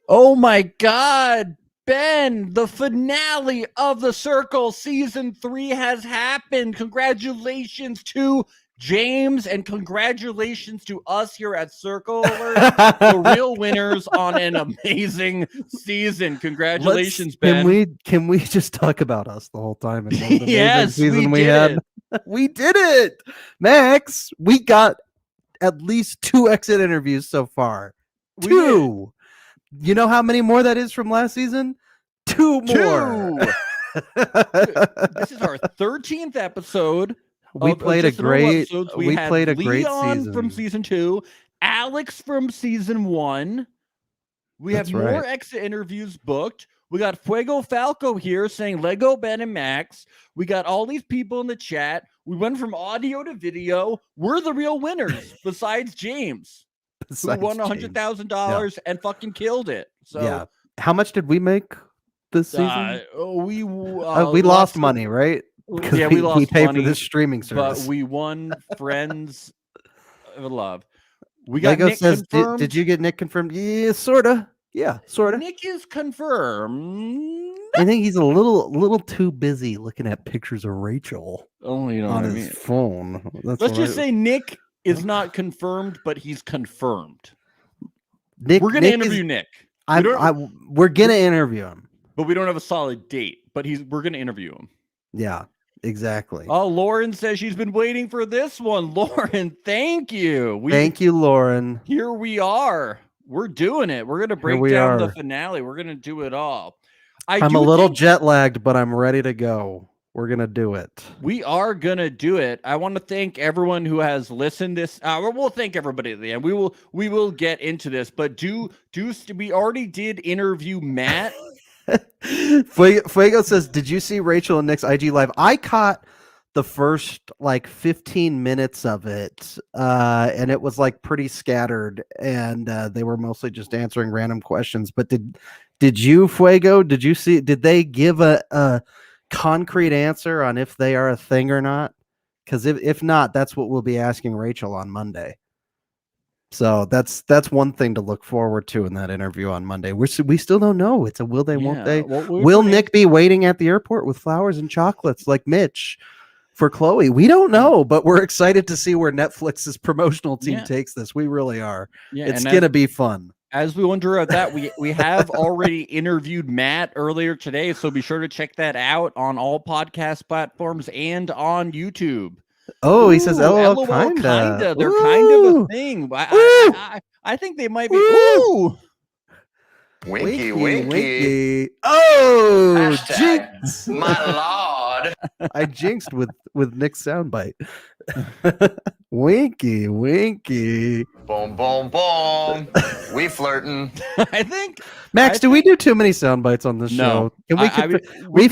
Oh my God, Ben, the finale of The Circle season 3 has happened. Congratulations to James and congratulations to us here at Circle Alert, the real winners on an amazing season. Congratulations, Ben. Can we just talk about us the whole time and what an amazing Yes, season we we had? did We did it, Max. We got at least 2 exit interviews so far. We 2. You know how many more that is from last season? 2 more. 2. This is our 13th episode. We played a great Leon season from season 2, Alex from season 1. We have more exit interviews booked. We got Fuego Falco here saying Lego Ben and Max. We got all these people in the chat. We went from audio to video. We're the real winners, besides James, who won $100,000 and fucking killed it. So yeah, how much did we make this season? We lost money, right? Yeah, we lost paid money for this streaming service, but we won friends of love. We got Lego Nick says, confirmed. Did you get Nick confirmed? Yeah, sorta. Yeah, sorta. Nick is confirmed. I think he's a little too busy looking at pictures of Rachel on his phone. Let's just say Nick is not confirmed, but he's confirmed. We're going to interview Nick. We're going to interview him. But we don't have a solid date, but we're going to interview him. Yeah, exactly. Oh, Lauren says she's been waiting for this one. Lauren, thank you. Thank you, Lauren. Here we are. We're doing it. We're going to break down the finale. We're going to do it all. I'm a little jet lagged, but I'm ready to go. We're going to do it. We are going to do it. I want to thank everyone who has listened this. We'll thank everybody at the end. We will get into this, but we already did interview Matt. Fuego says, did you see Rachel and Nick's IG live? I caught the first 15 minutes of it, and it was pretty scattered, and they were mostly just answering random questions. But did you, Fuego? Did you see? Did they give a concrete answer on if they are a thing or not? Because if not, that's what we'll be asking Rachel on Monday. So that's one thing to look forward to in that interview on Monday. We still don't know. It's a will they, won't they? Will Nick be waiting at the airport with flowers and chocolates like Mitch for Chloe? We don't know, but we're excited to see where Netflix's promotional team takes this. We really are. Yeah, it's going to be fun. As we wonder about that, we have already interviewed Matt earlier today, so be sure to check that out on all podcast platforms and on YouTube. Oh, he says LOL kinda. They're kind of a thing. I think they might be. Ooh. Winky. Oh, jinx. My lord. I jinxed with Nick's soundbite. Winky. Boom, boom, boom. We flirting. I think. Max, do we do too many sound bites on this show? Can we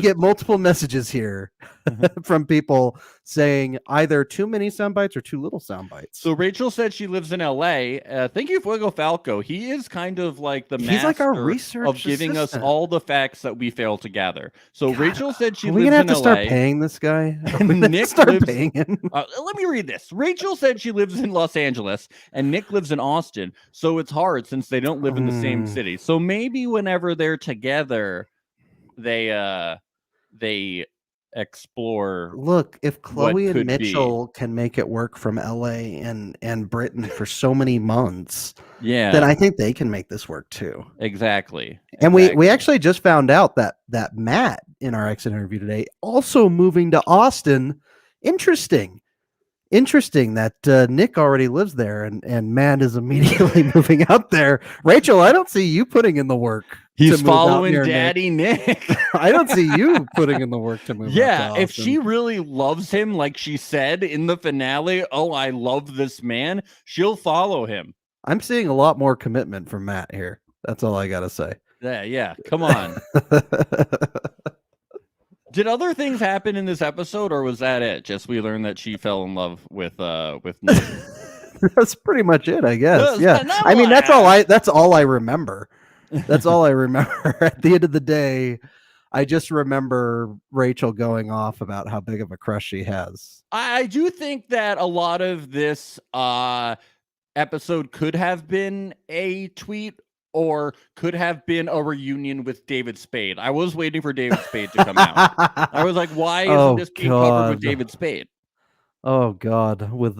get multiple messages here from people saying either too many sound bites or too little sound bites. So Rachel said she lives in LA. Thank you, Fuego Falco. He is kind of like the master like our research of giving us all the facts that we fail to gather. So God, Rachel said she lives in LA. Are we gonna have to start paying this guy? Nick start paying him. Let me read this. Rachel said she lives in Los Angeles and Nick lives in Austin. So it's hard since they don't live in the same city. So maybe whenever they're together, they explore. Look, if Chloe and Mitchell can make it work from LA and Britain for so many months, then I think they can make this work too. Exactly. And we actually just found out that Matt in our exit interview today also moving to Austin. Interesting that Nick already lives there and Matt is immediately moving up there. Rachel, I don't see you putting in the work. He's following Daddy Nick. I don't see you putting in the work to move up to Austin. If she really loves him, like she said in the finale, oh, I love this man, she'll follow him. I'm seeing a lot more commitment from Matt here. That's all I got to say. Yeah, come on. Did other things happen in this episode, or was that it? Just we learned that she fell in love with Nick. That's pretty much it, I guess. Yeah. I mean, that's all I remember. That's all I remember. At the end of the day, I just remember Rachel going off about how big of a crush she has. I do think that a lot of this episode could have been a tweet or could have been a reunion with David Spade. I was waiting for David Spade to come out. I was like, why isn't this being covered with David Spade? Oh God, with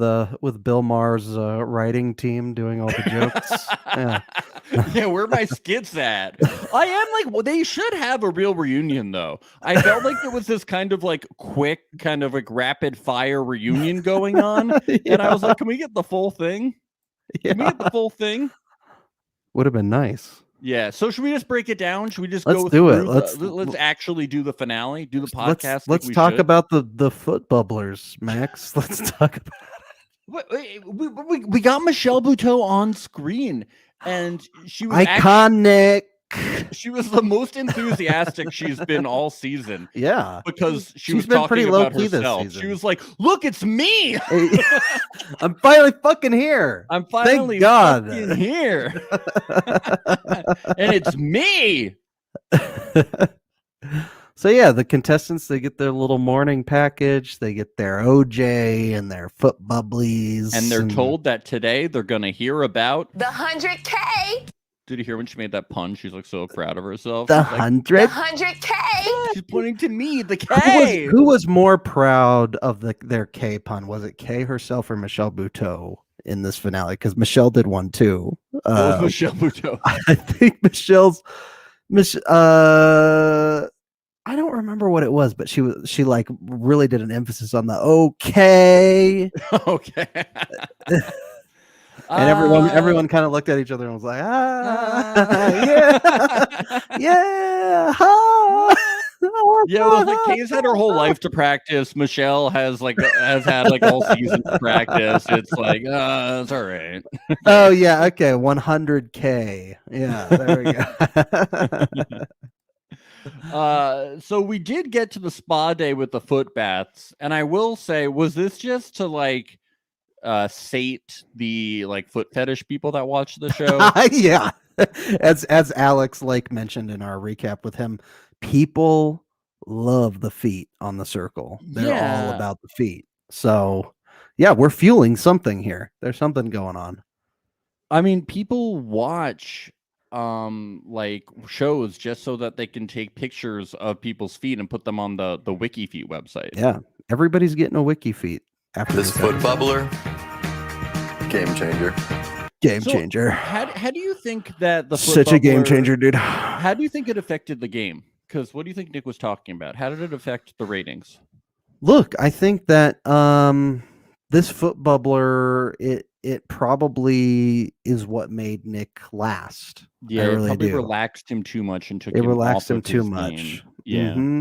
Bill Maher's writing team doing all the jokes. Yeah, where are my skits at? I am like, well, they should have a real reunion though. I felt like there was this kind of like quick, kind of like rapid fire reunion going on, and I was like, can we get the full thing? Can we get the full thing? Would have been nice. Yeah. So should we just break it down? Should we just let's go do through it? Let's actually do the finale, do the podcast. Let's talk about the foot bubblers, Max. Let's talk about it. We got Michelle Buteau on screen, and she was iconic. She was the most enthusiastic she's been all season. Yeah, because she's been pretty low key herself. This season. She was like, "Look, it's me! I'm finally fucking here. I'm finally fucking here, and it's me." So yeah, the contestants, they get their little morning package. They get their OJ and their foot bubblies, and they're told that today they're gonna hear about the 100K. Did you hear when she made that pun? She's like so proud of herself. The like, 100K. She's pointing to me, the K. Who was more proud of their K pun? Was it Kay herself or Michelle Buteau in this finale? Because Michelle did one too. What was Michelle Buteau? I think Michelle's. I don't remember what it was, but she like really did an emphasis on the okay. Okay. And everyone kind of looked at each other and was like, yeah, yeah, yeah. Well, like Kay's had her whole life to practice. Michelle has had like all season to practice. It's like, it's all right. Oh yeah, okay, 100K. Yeah, there we go. So we did get to the spa day with the foot baths, and I will say, was this just to like sate the like foot fetish people that watch the show? Yeah, as Alex Lake mentioned in our recap with him, people love the feet on the circle. They're all about the feet. So yeah, we're fueling something here. There's something going on. I mean, people watch like shows just so that they can take pictures of people's feet and put them on the Wiki Feet website. Yeah, everybody's getting a Wiki Feet. After this foot bubbler, game changer. Game changer. How do you think that the foot such bubbler, a game changer, dude? How do you think it affected the game? Because what do you think Nick was talking about? How did it affect the ratings? Look, I think that this foot bubbler, it probably is what made Nick last. Yeah, it probably relaxed him too much and took it him relaxed off him of too his much. game. Yeah. Mm-hmm.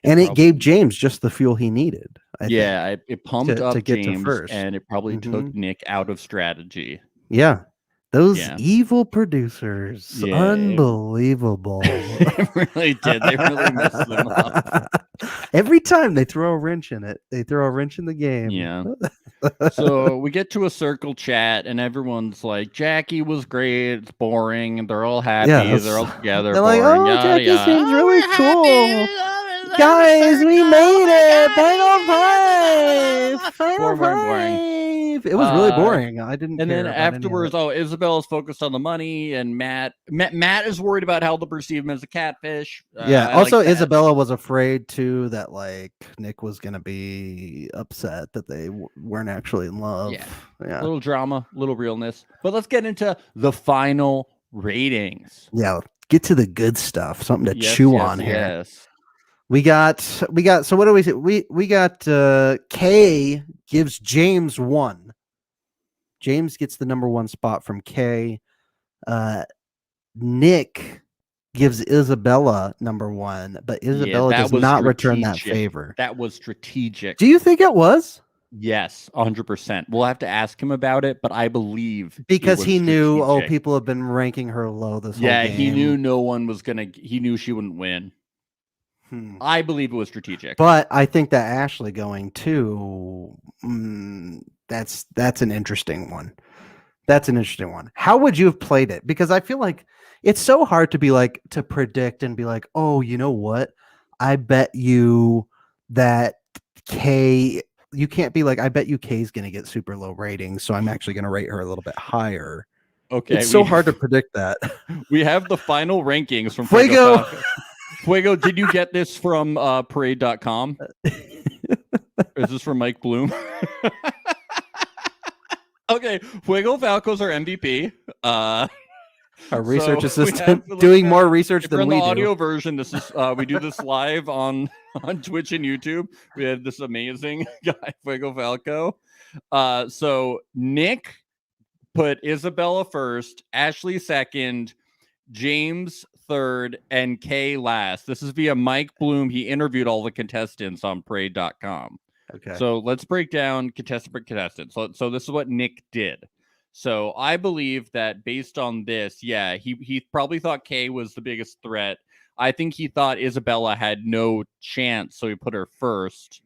And it gave James just the fuel he needed. It pumped up to get James, to first. And it probably took Nick out of strategy. Yeah. Those evil producers. Yeah, unbelievable. It really did. They really messed them up. Every time they throw a wrench in it, they throw a wrench in the game. Yeah. So we get to a circle chat, and everyone's like, Jackie was great. It's boring. And they're all happy. Yeah, they're all together. They're like, oh, Jackie seems really cool. Guys, we made it! Final five! It was really boring. I didn't. And then afterwards, Isabella's focused on the money, and Matt is worried about how they'll perceive him as a catfish. Yeah. Also, Isabella was afraid too that like Nick was gonna be upset that they weren't actually in love. Yeah. A little drama, a little realness. But let's get into the final ratings. Yeah. Get to the good stuff. Something to chew on here. Yes. We got so what do we say? We got Kay gives James 1. James gets the number 1 spot from Kay. Nick gives Isabella number 1, but Isabella does not return that favor. That was strategic. Do you think it was? Yes, 100%. We'll have to ask him about it, but I believe because he knew people have been ranking her low this whole game. Yeah, he knew no one was he knew she wouldn't win. I believe it was strategic. But I think that Ashley going too, that's an interesting one. That's an interesting one. How would you have played it? Because I feel like it's so hard to be like, to predict and be like, oh, you know what? I bet you that Kay, you can't be like, I bet you Kay's going to get super low ratings, so I'm actually going to rate her a little bit higher. Okay, It's so hard to predict that. We have the final rankings from Fuego. Fuego, did you get this from parade.com? Or is this from Mike Bloom? Okay, Fuego Falco's our MVP. Our research So assistant doing more research than we do. do. Version, this is we do this live on Twitch and YouTube. We have this amazing guy, Fuego Falco. So Nick put Isabella first, Ashley second, James third, and Kay last. This is via Mike Bloom. He interviewed all the contestants on parade.com. Okay. So let's break down contestant per contestant. So this is what Nick did. So I believe that based on this, yeah, he probably thought Kay was the biggest threat. I think he thought Isabella had no chance, so he put her first.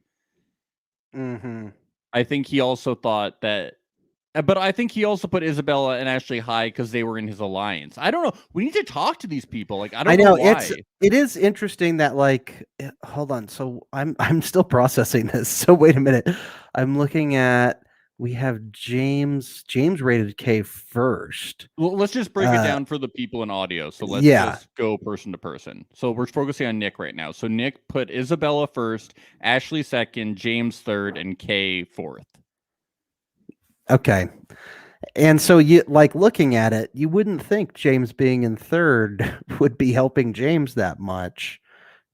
Mm-hmm. I think he also thought that, but I think he also put Isabella and Ashley high because they were in his alliance. I don't know. We need to talk to these people. Like, I don't know why. It is interesting that, like, hold on. So I'm still processing this. So wait a minute. I'm looking at, we have James rated K first. Well, let's just break it down for the people in audio. So let's just go person to person. So we're focusing on Nick right now. So Nick put Isabella first, Ashley second, James third, and Kay fourth. Okay. And so you, like, looking at it, you wouldn't think James being in third would be helping James that much.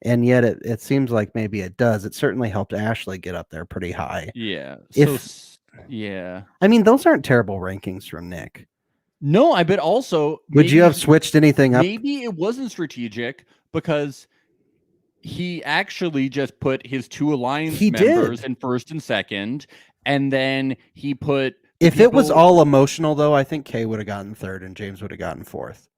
And yet it seems like maybe it does. It certainly helped Ashley get up there pretty high. Yeah. Yeah. I mean, those aren't terrible rankings from Nick. No, I bet also. Would you have switched anything up? Maybe it wasn't strategic because he actually just put his two alliance members in first and second. And then he put. If it was all emotional, though, I think Kay would have gotten third and James would have gotten fourth.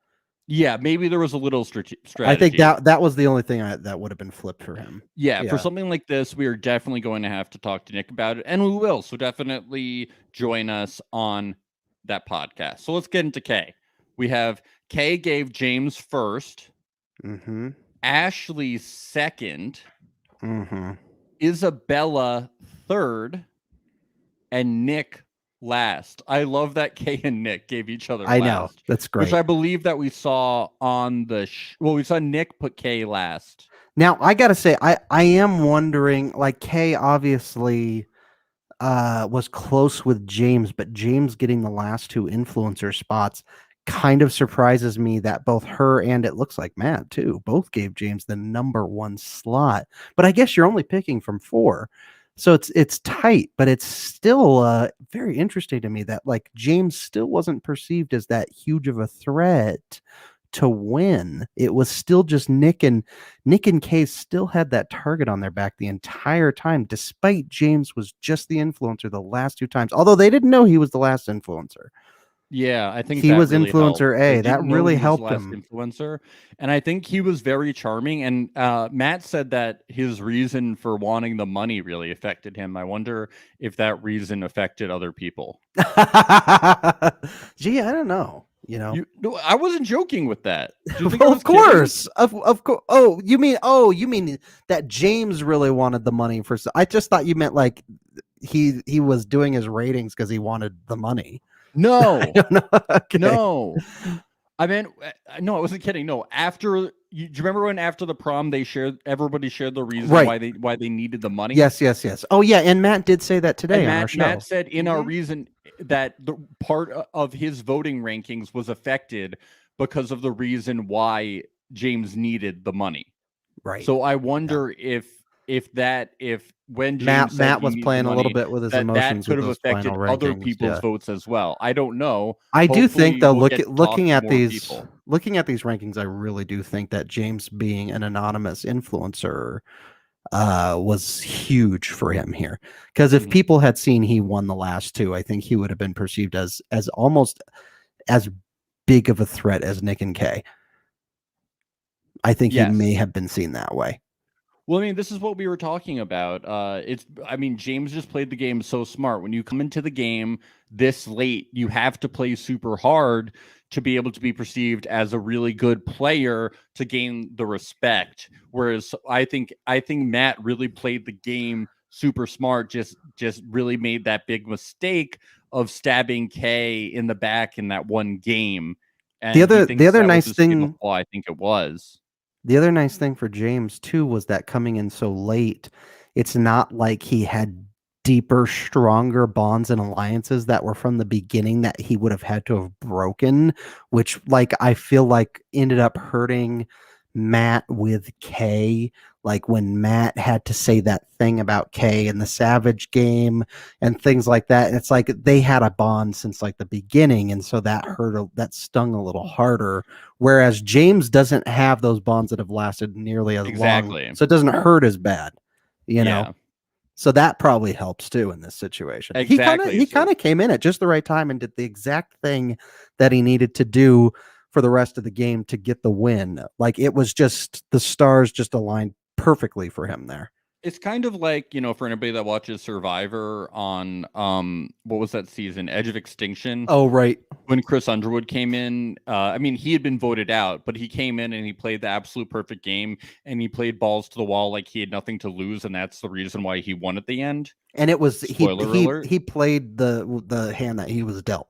Yeah, maybe there was a little strategy. I think that was the only thing that would have been flipped for him. Yeah, for something like this, we are definitely going to have to talk to Nick about it, and we will. So definitely join us on that podcast. So let's get into Kay. We have Kay gave James first, Ashley second, Isabella third, and Nick last. I love that Kay and Nick gave each other last. I know. That's great. Which I believe that we saw on the we saw Nick put Kay last. Now, I got to say, I am wondering, like, Kay obviously was close with James, but James getting the last two influencer spots kind of surprises me that both her and it looks like Matt, too, both gave James the number one slot. But I guess you're only picking from 4. So it's tight, but it's still very interesting to me that, like, James still wasn't perceived as that huge of a threat to win. It was still just Nick and Kay still had that target on their back the entire time, despite James was just the influencer the last 2 times, although they didn't know he was the last influencer. Yeah, I think he was really influencer helped. A. That really helped him. Influencer, and I think he was very charming. And Matt said that his reason for wanting the money really affected him. I wonder if that reason affected other people. Gee, I don't know. You know, no, I wasn't joking with that. Of course, of course. Oh, you mean that James really wanted the money for? I just thought you meant like he was doing his ratings because he wanted the money. No, okay. No. I mean, no, I wasn't kidding. No, do you remember when after the prom everybody shared the reason why they needed the money? Yes. Oh yeah, and Matt did say that today on our show. Matt said in our reason that the part of his voting rankings was affected because of the reason why James needed the money. Right. So I wonder if when James Matt was playing a little bit with his emotions, that could have affected other people's votes as well. I don't know. I do think though, looking at these rankings, I really do think that James being an anonymous influencer was huge for him here. Because if people had seen he won the last 2, I think he would have been perceived as almost as big of a threat as Nick and Kay. I think he may have been seen that way. Well, I mean, this is what we were talking about. James just played the game so smart. When you come into the game this late, you have to play super hard to be able to be perceived as a really good player to gain the respect. Whereas I think Matt really played the game super smart, just really made that big mistake stabbing Kay in the back in that one game. And The other nice thing, I think it was. The other nice thing for James too was that coming in so late, it's not like he had deeper, stronger bonds and alliances that were from the beginning that he would have had to have broken, which like I feel like ended up hurting Matt with Kay. Like when Matt had to say that thing about Kay in the Savage game and things like that. It's like they had a bond since like the beginning, and so that that stung a little harder. Whereas James doesn't have those bonds that have lasted nearly as long, so it doesn't hurt as bad, you know. So that probably helps too in this situation. Exactly. He kind of came in at just the right time and did the exact thing that he needed to do for the rest of the game to get the win. Like it was just the stars just aligned perfectly for him there. It's kind of like, for anybody that watches Survivor on what was that season? Edge of Extinction. Oh, right. When Chris Underwood came in, he had been voted out, but he came in and he played the absolute perfect game, and he played balls to the wall like he had nothing to lose, and that's the reason why he won at the end. And it was Spoiler alert. He played the hand that he was dealt.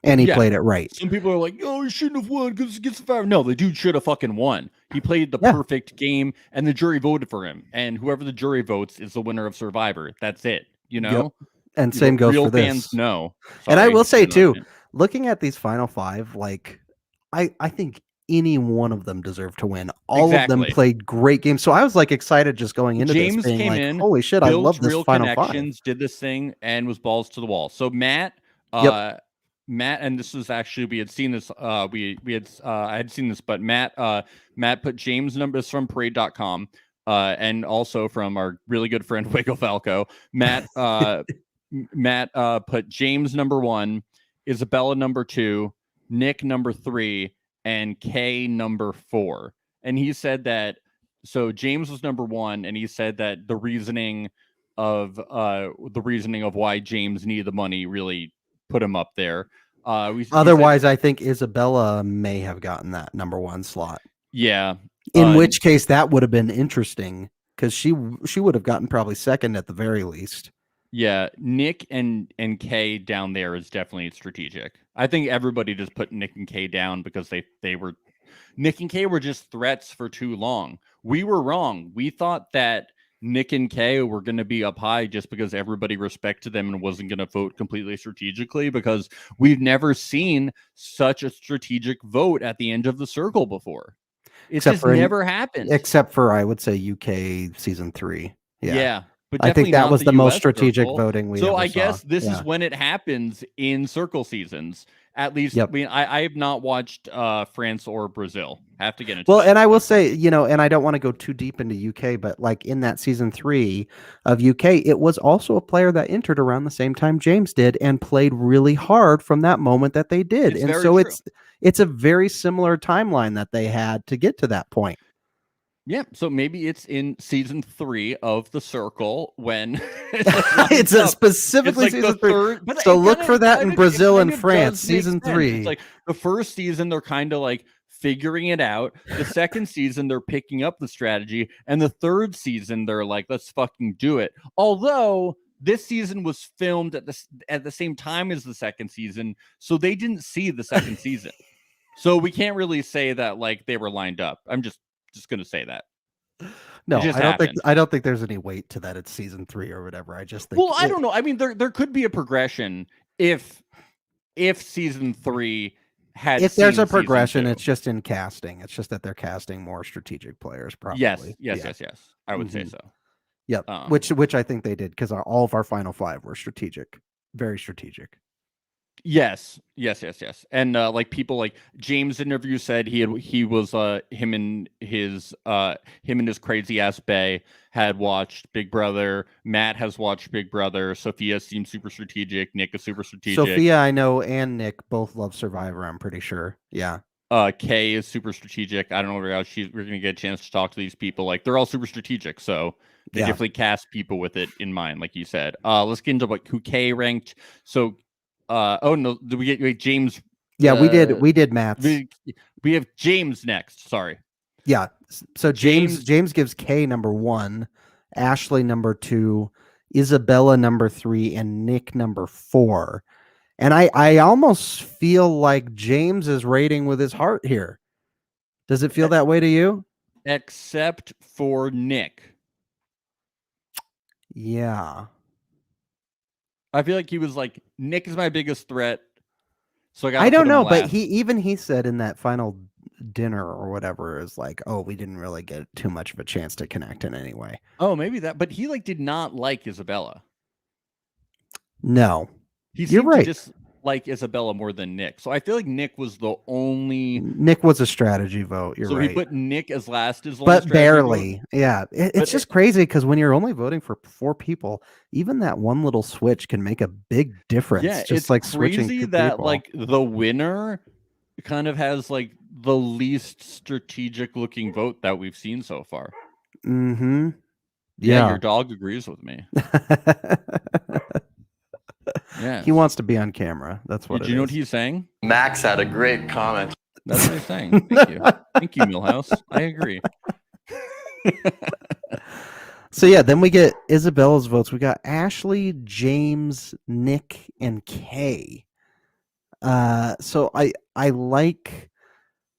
And he played it right. Some people are like, "Oh, he shouldn't have won because he gets Survivor." No, the dude should have fucking won. He played the perfect game, and the jury voted for him. And whoever the jury votes is the winner of Survivor. That's it. Yep. And same goes for this. Real fans know. And I will say too, looking at these final five, like I think any one of them deserved to win. All of them played great games. So I was like excited just going into James this, being came like, in, holy shit, I love this final five. Did this thing and was balls to the wall. So Matt, Matt, and this was actually, we had seen this, I had seen this, but Matt put James numbers from parade.com, and also from our really good friend Waco Falco. Matt put James number 1, Isabella number 2, Nick number 3, and Kay number 4. And he said that, so James was number 1, and he said that the reasoning of why James needed the money really put him up there. Otherwise, I think Isabella may have gotten that number 1 slot. Yeah. In which case, that would have been interesting because she would have gotten probably second at the very least. Yeah, Nick and Kay down there is definitely strategic. I think everybody just put Nick and Kay down because Nick and Kay were just threats for too long. We were wrong. We thought that Nick and Kay were going to be up high just because everybody respected them and wasn't going to vote completely strategically, because we've never seen such a strategic vote at the end of the circle before. It's just never happened. Except for, I would say, UK season 3. Yeah. But I think that was the most strategic voting we ever saw. So I guess this is when it happens in circle seasons. At least, I have not watched France or Brazil. I have to get into that. And I will say, and I don't want to go too deep into UK, but like in that season 3 of UK, it was also a player that entered around the same time James did and played really hard from that moment that they did. And so it's a very similar timeline that they had to get to that point. Yeah, so maybe it's in season 3 of The Circle when it's specifically season 3. So look for that in Brazil and France, season 3. It's like the first season they're kind of like figuring it out. The second season they're picking up the strategy, and the third season they're like, let's fucking do it. Although this season was filmed at the same time as the second season, so they didn't see the second season. So we can't really say that like they were lined up. I'm just gonna say that. No, I don't think there's any weight to that. It's season 3 or whatever. I just think. Well, I don't know. I mean, there could be a progression if season 3 had. If there's a progression, it's just in casting. It's just that they're casting more strategic players. Probably. Yes. I would say so. Yep. Which I think they did, because all of our final 5 were strategic, very strategic. Yes. And like people like James interview said he was him and his crazy ass bae had watched Big Brother. Matt has watched Big Brother. Sophia seems super strategic. Nick is super strategic. Sophia, I know, and Nick both love Survivor, I'm pretty sure. Yeah. Kay is super strategic. I don't know where we're gonna get a chance to talk to these people. Like they're all super strategic, so they definitely cast people with it in mind, like you said. Let's get into who Kay ranked. So did we get James? Yeah, we did maths. We have James next. Sorry. Yeah. So James gives Kay number 1, Ashley number 2, Isabella number 3, and Nick number 4. And I almost feel like James is rating with his heart here. Does it feel that way to you? Except for Nick. Yeah. I feel like he was like, Nick is my biggest threat. So I don't know, but last. he said in that final dinner or whatever is like, oh, we didn't really get too much of a chance to connect in any way. Oh, maybe that, but he like did not like Isabella. No. He You're seemed right. to just like Isabella more than Nick. So I feel like Nick was the only. Nick was a strategy vote. You're so right. he put Nick as last as but barely. Vote. Yeah. It's just crazy because when you're only voting for 4 people, even that one little switch can make a big difference. Yeah, just it's like crazy switching that people. like the winner kind of has like the least strategic looking vote that we've seen so far. Mm-hmm. Yeah, your dog agrees with me. Yeah, he wants to be on camera. That's what. Did you know what he's saying? Max had a great comment. That's what he's saying. Thank you, thank you, Millhouse. I agree. So yeah, then we get Isabella's votes. We got Ashley, James, Nick, and Kay. So I like.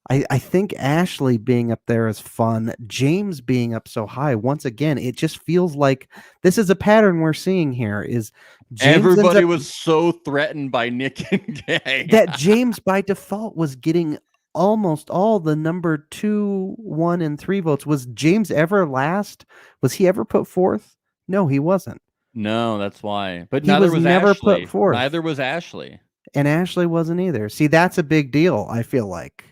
I think Ashley being up there is fun. James being up so high, once again, it just feels like this is a pattern we're seeing here. Is James everybody was so threatened by Nick and Kay that James by default was getting almost all the number 2, 1, and 3 votes. Was James ever last? Was he ever put forth? No, he wasn't. No, that's why. But he neither was never Ashley. put forth. Neither was Ashley. And Ashley wasn't either. See, that's a big deal, I feel like.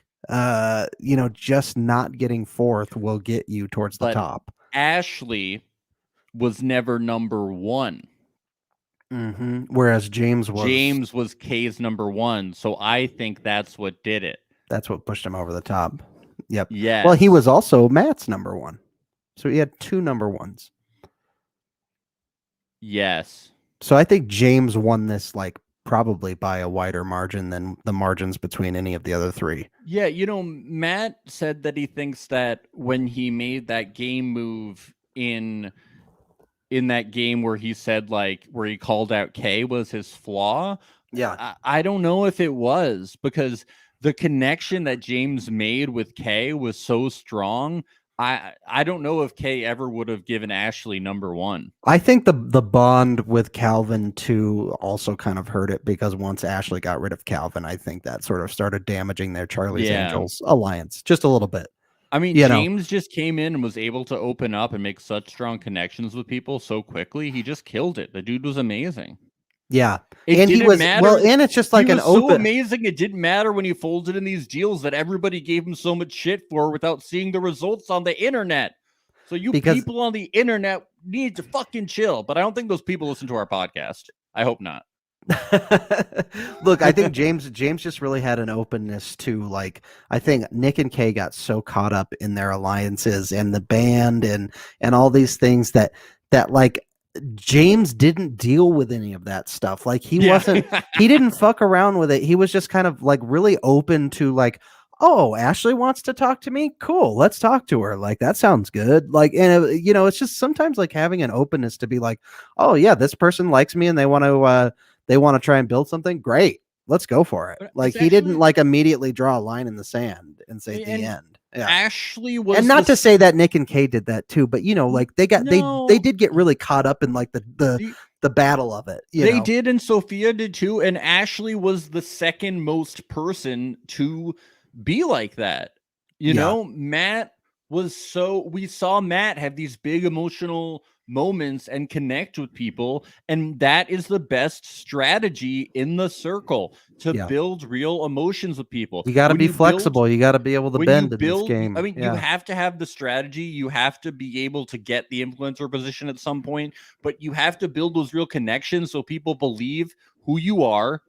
Just not getting fourth will get you towards the top. Ashley was never number 1. Mm-hmm. Whereas James was Kay's number 1. So I think that's what did it. That's what pushed him over the top. Yep. Yeah. Well, he was also Matt's number 1. So he had 2 number 1s. Yes. So I think James won this like probably by a wider margin than the margins between any of the other 3. Yeah, Matt said that he thinks that when he made that game move in that game where he said like where he called out Kay was his flaw. Yeah. I don't know if it was because the connection that James made with Kay was so strong. I don't know if Kay ever would have given Ashley number 1. I think the bond with Calvin too also kind of hurt it because once Ashley got rid of Calvin, I think that sort of started damaging their Charlie's Angels alliance just a little bit. I mean, James just came in and was able to open up and make such strong connections with people so quickly. He just killed it. The dude was amazing. Yeah. And he was well, and it's just like so amazing. It didn't matter when he folded in these deals that everybody gave him so much shit for without seeing the results on the internet. So people on the internet need to fucking chill. But I don't think those people listen to our podcast. I hope not. Look, I think James just really had an openness to like I think Nick and Kay got so caught up in their alliances and the band and all these things that like James didn't deal with any of that stuff. Like he didn't fuck around with it. He was just kind of like really open to like, oh, Ashley wants to talk to me. Cool. Let's talk to her. Like, that sounds good. Like, and it's just sometimes like having an openness to be like, oh yeah, this person likes me and they want to try and build something. Great. Let's go for it. Like he didn't like immediately draw a line in the sand and say the end. Yeah. Ashley was, and not to say that Nick and Kay did that too, but like they did get really caught up in like the battle of it. They did, and Sophia did too. And Ashley was the second most person to be like that. Matt was we saw Matt have these big emotional moments and connect with people, and that is the best strategy in the circle to build real emotions with people. You got to be flexible. You got to be able to bend in this game. I mean, you have to have the strategy. You have to be able to get the influencer position at some point, but you have to build those real connections so people believe who you are.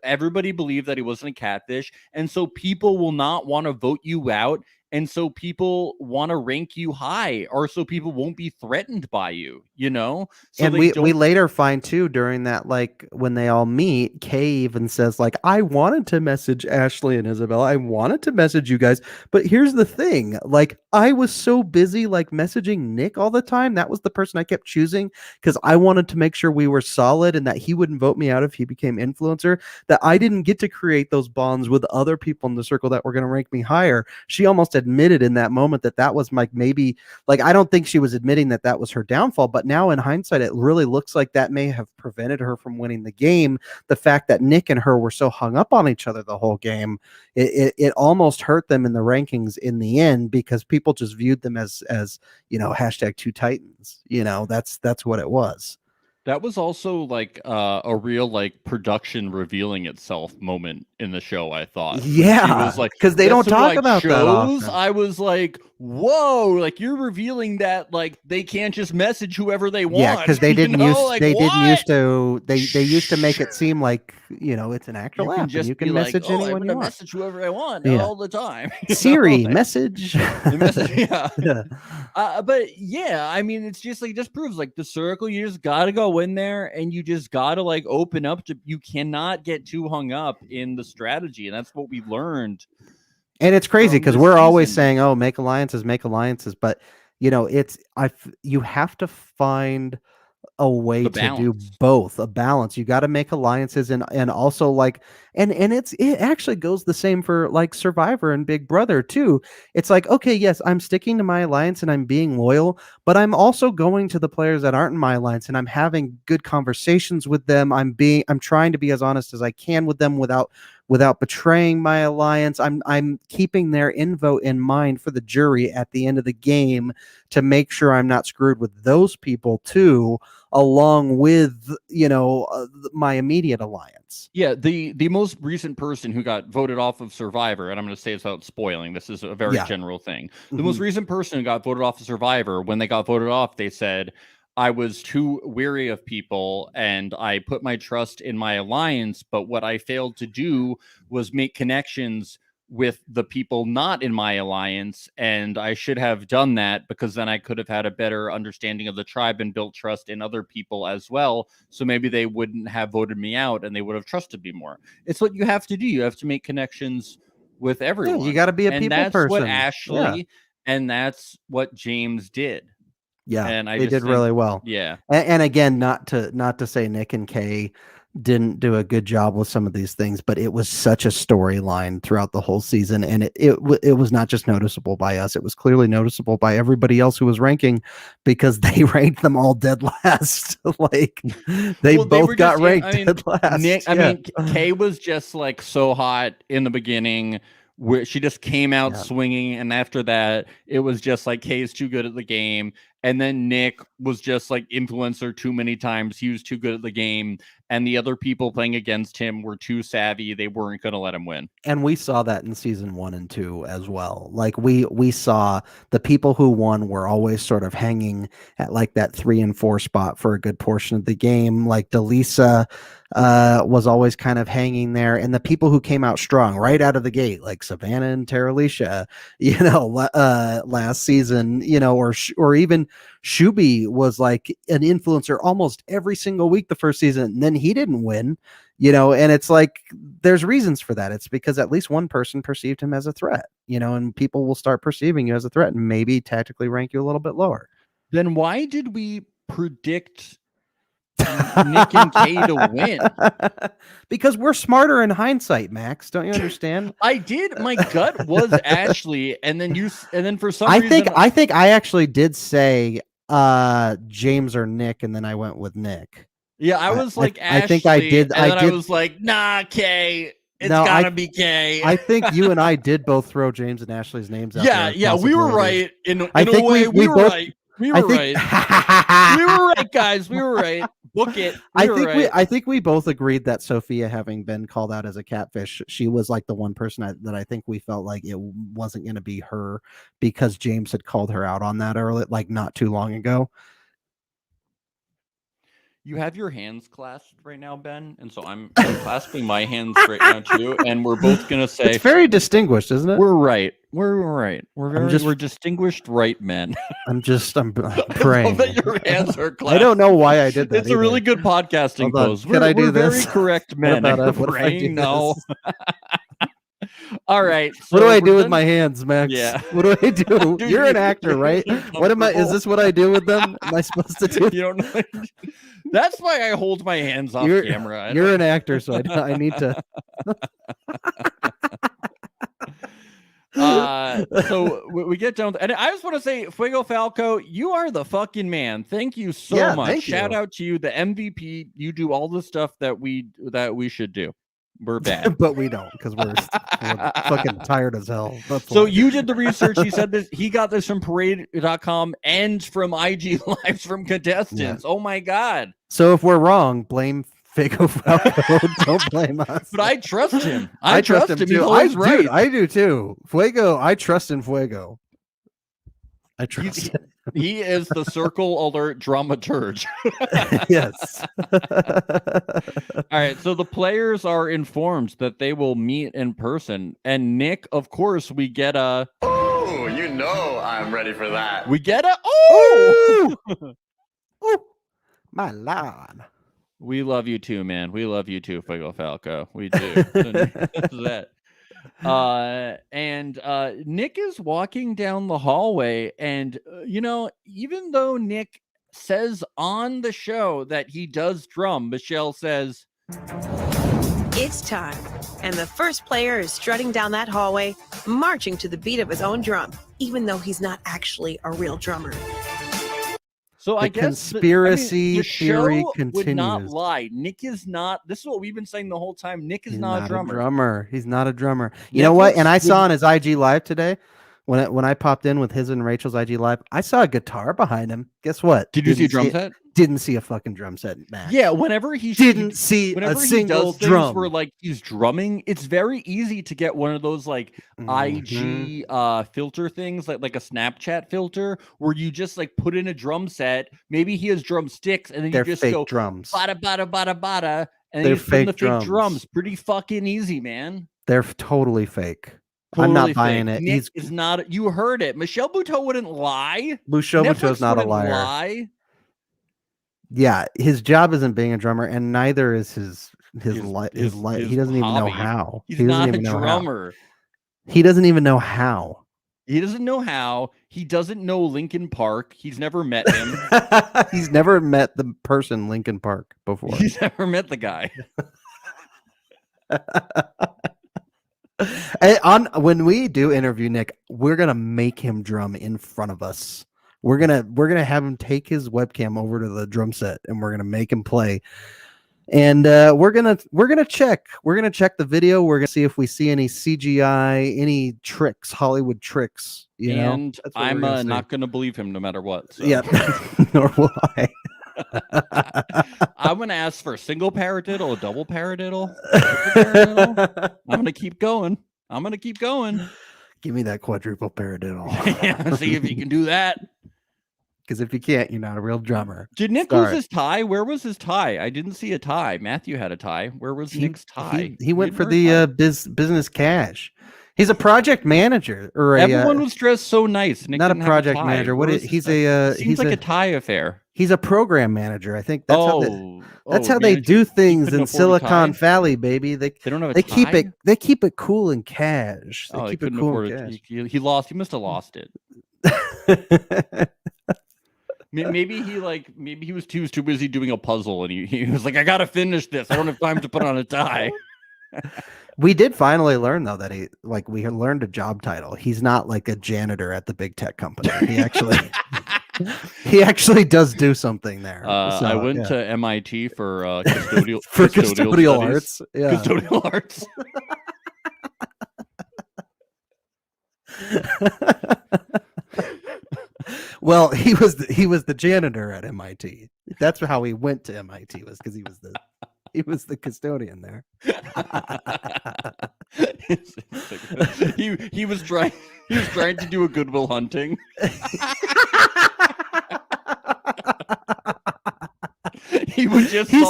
Everybody believed that he wasn't a catfish, and so people will not want to vote you out and so people want to rank you high, or so people won't be threatened by you, so and we later find too, during that, like when they all meet, Kay even says like, I wanted to message Ashley and Isabel, I wanted to message you guys, but here's the thing, like I was so busy like messaging Nick all the time. That was the person I kept choosing because I wanted to make sure we were solid and that he wouldn't vote me out if he became influencer, that I didn't get to create those bonds with other people in the circle that were going to rank me higher. She almost admitted in that moment that was like, maybe, like, I don't think she was admitting that was her downfall, but now in hindsight it really looks like that may have prevented her from winning the game. The fact that Nick and her were so hung up on each other the whole game, it almost hurt them in the rankings in the end, because people just viewed them as hashtag two titans. That's what it was. That was also like a real like production revealing itself moment in the show, I thought. Yeah, she was like, because they don't talk about shows. That I was like, whoa, like you're revealing that like they can't just message whoever they want. Yeah, because they didn't used to make it seem like it's an actual app and you can message anyone you want. Message whoever I want all the time. Siri, message. Yeah. But yeah, I mean, it's just like, just proves like the circle. You just gotta go in there and you just gotta like open up to. You cannot get too hung up in the strategy, and that's what we learned. And it's crazy because we're always saying, "Oh, make alliances," but you have to find a way to do both, a balance. You got to make alliances and also like, and it actually goes the same for like Survivor and Big Brother too. It's like, okay, yes, I'm sticking to my alliance and I'm being loyal, but I'm also going to the players that aren't in my alliance and I'm having good conversations with them. I'm trying to be as honest as I can with them without betraying my alliance. I'm keeping their info in mind for the jury at the end of the game to make sure I'm not screwed with those people too, along with my immediate alliance. Yeah, the most recent person who got voted off of Survivor, and I'm going to say it's without spoiling, this is a very general thing. The most recent person who got voted off of Survivor, when they got voted off, they said, I was too weary of people and I put my trust in my alliance, but what I failed to do was make connections with the people not in my alliance, and I should have done that because then I could have had a better understanding of the tribe and built trust in other people as well, so maybe they wouldn't have voted me out and they would have trusted me more. It's what you have to do. You have to make connections with everyone. Yeah, you got to be a people person. That's what Ashley and that's what James did. Yeah, and they did really well. Yeah, and again, not to say Nick and Kay didn't do a good job with some of these things, but it was such a storyline throughout the whole season, and it was not just noticeable by us; it was clearly noticeable by everybody else who was ranking, because they ranked them all dead last. Like they both got ranked dead last. Nick, I mean, Kay was just like so hot in the beginning, where she just came out swinging, and after that, it was just like Kay's too good at the game. And then Nick was just like influencer too many times. He was too good at the game. And the other people playing against him were too savvy. They weren't going to let him win. And we saw that in season 1 and 2 as well. Like we saw the people who won were always sort of hanging at like that 3 and 4 spot for a good portion of the game. Like Delisa was always kind of hanging there. And the people who came out strong right out of the gate, like Savannah and Terralisha, last season, or even Shuby was like an influencer almost every single week the first season, and then he didn't win, and it's like there's reasons for that. It's because at least one person perceived him as a threat, and people will start perceiving you as a threat and maybe tactically rank you a little bit lower. Then why did we predict Nick and Kay to win? Because we're smarter in hindsight, Max. Don't you understand? I did. My gut was Ashley, and then for some reason, I think I actually did say James or Nick, and then I went with Nick. Yeah, I was like Ashley. I think I did. And I was like, nah, Kay. Gotta be Kay. I think you and I did both throw James and Ashley's names out. Yeah, we were right. In a way, we were right. We were right. We were right, guys. We were right. Book it. I think we both agreed that Sophia, having been called out as a catfish, she was like the one person that I think we felt like it wasn't going to be her, because James had called her out on that early, like not too long ago. You have your hands clasped right now, Ben, and so I'm clasping my hands right now too, and we're both gonna say it's very distinguished, isn't it? We're right. We're right. We're distinguished right men. I'm I praying. love that your hands are clasped. I don't know why I did that. It's a really good podcasting pose. Can I do we're this? very correct men. What about We're what if I praying. do No. this? All right. So What do I do with done- my hands, Max? Yeah. What do I do? Dude, You're an you- actor, right? What am I? Is this what I do with them? Am I supposed to do? You don't know. That's why I hold my hands off camera. You're an actor, so I need to. So we get down, and I just want to say, Fuego Falco, you are the fucking man. Thank you so much. Thank Shout you. out to you, the MVP. You do all the stuff that we should do. We're bad. But we don't, because we're fucking tired as hell. That's So why. you did the research. He said this. He got this from Parade.com and from IG Lives from contestants. Yeah. Oh my god! So if we're wrong, blame Fago Falco. Don't blame us. But I trust him. I trust him. He's too. always right. Dude, I do too. Fuego. I trust in Fuego. I trust him. He is the Circle Alert dramaturge. Yes. All right, so the players are informed that they will meet in person, and Nick, of course, we get a. Oh, you know I'm ready for that. We get a. Oh, Ooh, my lord. we love you too, man. We love you too, Fuego Falco. We do. That's that. And Nick is walking down the hallway, and even though Nick says on the show that he does drum, Michelle says It's time, and the first player is strutting down that hallway, marching to the beat of his own drum, even though he's not actually a real drummer. so. I The guess conspiracy the theory show would not continues. lie. Nick is not. This is what we've been saying the whole time. Nick is not a drummer. He's not a drummer. You know what? And I saw on his IG Live today, when I popped in with his and Rachel's IG Live, I saw a guitar behind him. Guess what? Did you see a drum set? Didn't see a fucking drum set, Matt. Yeah. Whenever he Didn't see whenever a he single does things drum. where like he's drumming, it's very easy to get one of those like IG filter things, like a Snapchat filter, where you just like put in a drum set. Maybe he has drumsticks, and then They're you just fake go drums. bada bada bada bada, and then They're you just put in the fake fake drums. drums. Pretty fucking easy, man. They're totally fake. I'm Totally not buying fake. it. Nick is not. You heard it. Michelle Buteau wouldn't lie. Michelle Netflix Buteau's not a wouldn't liar. lie. Yeah, his job isn't being a drummer, and neither is his his life. He doesn't even know hobby. how. He's He doesn't not a even know how. drummer. He doesn't even know how. He doesn't know how. He doesn't know Linkin Park. He's never met him. He's never met the person Linkin Park before. He's never met the guy. When we do interview Nick, we're gonna make him drum in front of us. We're gonna have him take his webcam over to the drum set, and we're gonna make him play. And we're gonna check the video. We're gonna see if we see any CGI, any tricks, Hollywood tricks. You know, And That's what I'm we're gonna see. not going to believe him no matter what. So. Yeah, nor will I. I'm going to ask for a single paradiddle, a double paradiddle. I'm going to keep going. Give me that quadruple paradiddle. Yeah, see if you can do that. Because if you can't, you're not a real drummer. Did Nick Start. lose his tie? Where was his tie? I didn't see a tie. Matthew had a tie. Where was Nick's tie? He went didn't for wear a the business cash. He's a project manager, or Everyone was dressed so nice. Nick not a didn't have project tie. manager. Where What was is his he's tie? a Seems he's like a a tie affair. he's a program manager. I think that's how they manage- do things couldn't in afford a Silicon tie? Valley, baby. They They don't have a they tie? keep it cool and cash. They Oh, he keep it couldn't cool afford and it. cash. He lost. He must have lost it. Maybe he was too busy doing a puzzle, and he was like, I gotta finish this. I don't have time to put on a tie. We did finally learn though that we had learned a job title. He's not like a janitor at the big tech company. He actually does do something there. I went to MIT for custodial custodial studies. arts. Yeah. Custodial arts. Well, he was the janitor at MIT. That's how he went to MIT, was because he was the custodian there. he was trying to do a Goodwill Hunting. He would just he